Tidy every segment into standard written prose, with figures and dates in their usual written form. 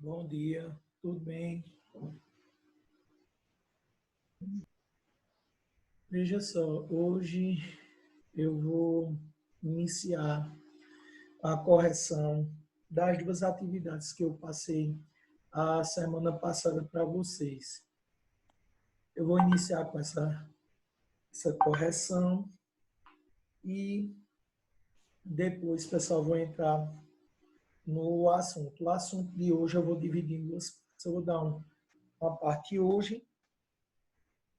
Bom dia, tudo bem? Veja só, hoje eu vou iniciar a correção das duas atividades que eu passei a semana passada para vocês. Eu vou iniciar com essa correção e depois, pessoal, vou entrar no assunto. O assunto de hoje eu vou dividir em duas partes. Eu vou dar uma parte hoje.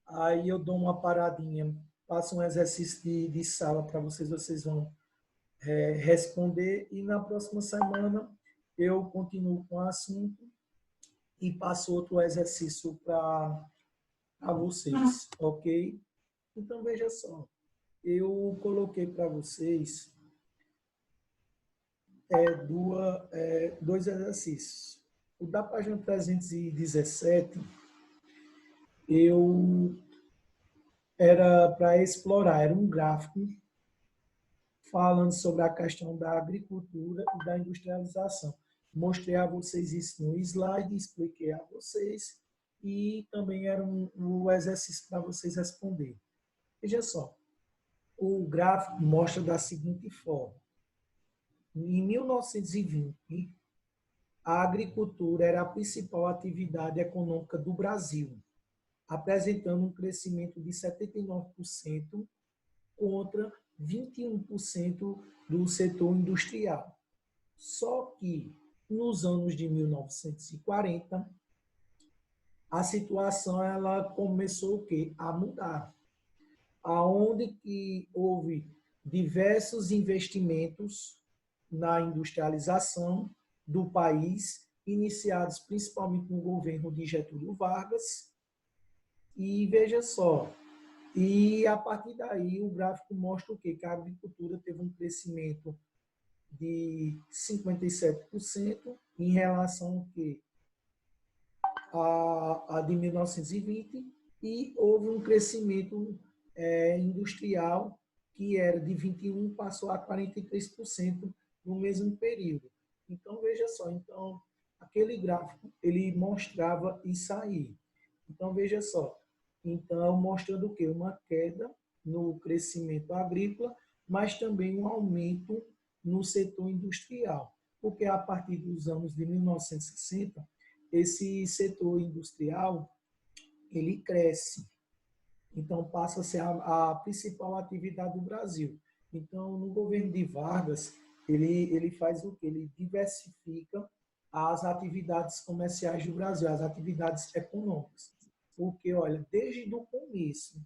Aí eu dou uma paradinha, faço um exercício de sala para vocês, vocês vão responder. E na próxima semana eu continuo com o assunto e passo outro exercício para vocês, ok? Então veja só, eu coloquei para vocês dois exercícios. O da página 317, eu era para explorar, era um gráfico falando sobre a questão da agricultura e da industrialização. Mostrei a vocês isso no slide, expliquei a vocês e também era um exercício para vocês responderem. Veja só, o gráfico mostra da seguinte forma. Em 1920, a agricultura era a principal atividade econômica do Brasil, apresentando um crescimento de 79% contra 21% do setor industrial. Só que, nos anos de 1940, a situação ela começou o quê? A mudar. Aonde que houve diversos investimentos na industrialização do país, iniciados principalmente no governo de Getúlio Vargas. E veja só, e a partir daí o gráfico mostra o quê? Que a agricultura teve um crescimento de 57% em relação ao quê? A de 1920, e houve um crescimento industrial que era de 21%, passou a 43% no mesmo período. Então, veja só, então, aquele gráfico, ele mostrava isso aí. Então, veja só, então, mostrando o quê? Uma queda no crescimento agrícola, mas também um aumento no setor industrial, porque a partir dos anos de 1960, esse setor industrial, ele cresce. Então, passa a ser a principal atividade do Brasil. Então, no governo de Vargas, ele faz o quê? Ele diversifica as atividades comerciais do Brasil, as atividades econômicas. Porque, olha, desde o começo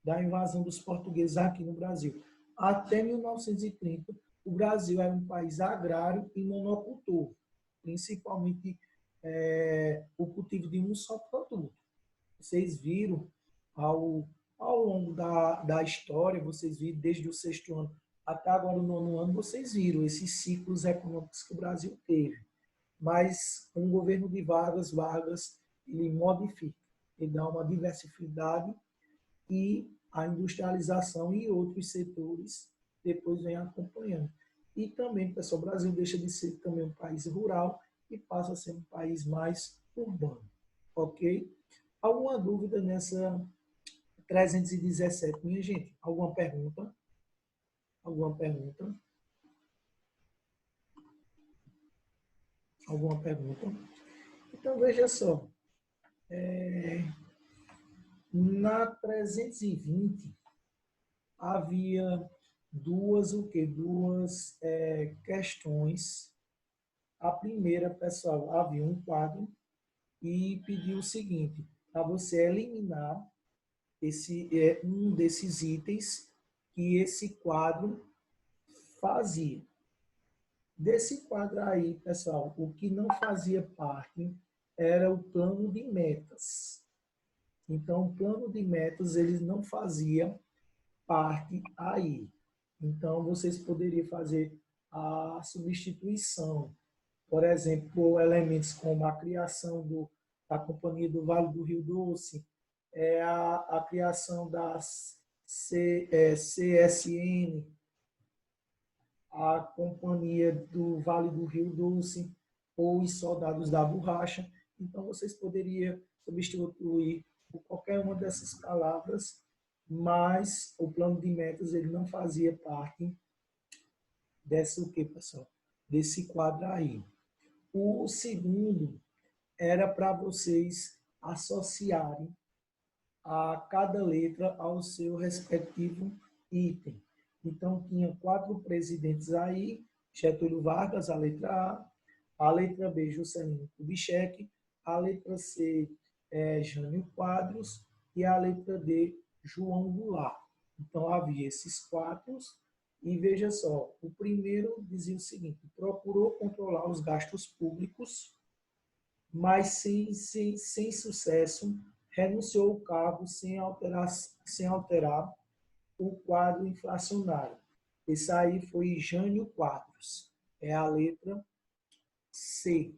da invasão dos portugueses aqui no Brasil, até 1930, o Brasil era um país agrário e monocultor, principalmente o cultivo de um só produto. Vocês viram ao longo da história, vocês viram desde o sexto ano até agora o nono ano, vocês viram esses ciclos econômicos que o Brasil teve. Mas com o governo de Vargas ele modifica, ele dá uma diversidade e a industrialização e outros setores depois vem acompanhando. E também, pessoal, o Brasil deixa de ser também um país rural e passa a ser um país mais urbano. Ok? Alguma dúvida nessa 317, minha gente? Alguma pergunta? Alguma pergunta? Alguma pergunta? Então, veja só. Na 320, havia duas questões. A primeira, pessoal, havia um quadro e pediu o seguinte, para você eliminar um desses itens que esse quadro fazia. Desse quadro aí, pessoal, o que não fazia parte era o plano de metas. Então, o plano de metas, ele não fazia parte aí. Então, vocês poderiam fazer a substituição, por exemplo, por elementos como a criação da Companhia do Vale do Rio Doce, a criação das CSN, a Companhia do Vale do Rio Doce, ou os soldados da borracha. Então, vocês poderiam substituir por qualquer uma dessas palavras, mas o plano de metas ele não fazia parte desse o quê, pessoal? Desse quadro aí. O segundo era para vocês associarem a cada letra ao seu respectivo item. Então, tinha 4 presidentes aí: Getúlio Vargas, a letra B, Juscelino Kubitschek, a letra C, Jânio Quadros, e a letra D, João Goulart. Então, havia esses 4, e veja só, o primeiro dizia o seguinte: procurou controlar os gastos públicos, mas sem sucesso, renunciou ao cargo sem alterar o quadro inflacionário. Esse aí foi Jânio Quadros. É a letra C.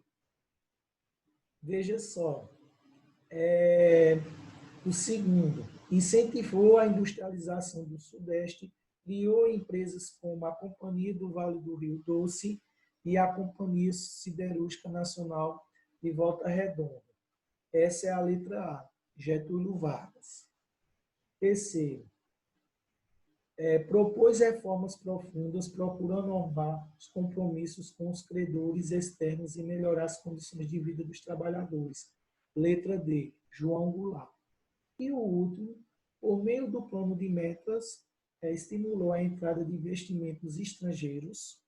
Veja só. O segundo, incentivou a industrialização do Sudeste, criou empresas como a Companhia do Vale do Rio Doce e a Companhia Siderúrgica Nacional de Volta Redonda. Essa é a letra A, Getúlio Vargas. Terceiro, propôs reformas profundas, procurando honrar os compromissos com os credores externos e melhorar as condições de vida dos trabalhadores. Letra D, João Goulart. E o último, por meio do plano de metas, estimulou a entrada de investimentos estrangeiros,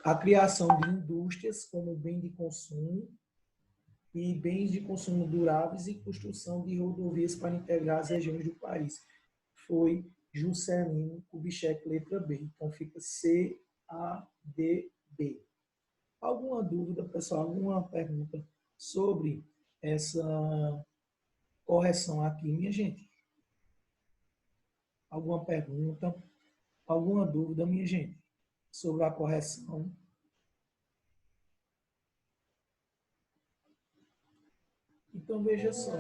a criação de indústrias como bem de consumo e bens de consumo duráveis e construção de rodovias para integrar as regiões do país. Foi Juscelino Kubitschek, letra B. Então fica C, A, D, B. Alguma dúvida, pessoal? Alguma pergunta sobre essa correção aqui, minha gente? Alguma pergunta? Alguma dúvida, minha gente, sobre a correção? Então, veja só.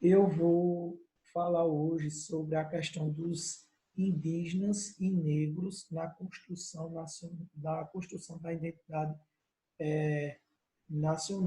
Eu vou falar hoje sobre a questão dos indígenas e negros na construção da identidade nacional.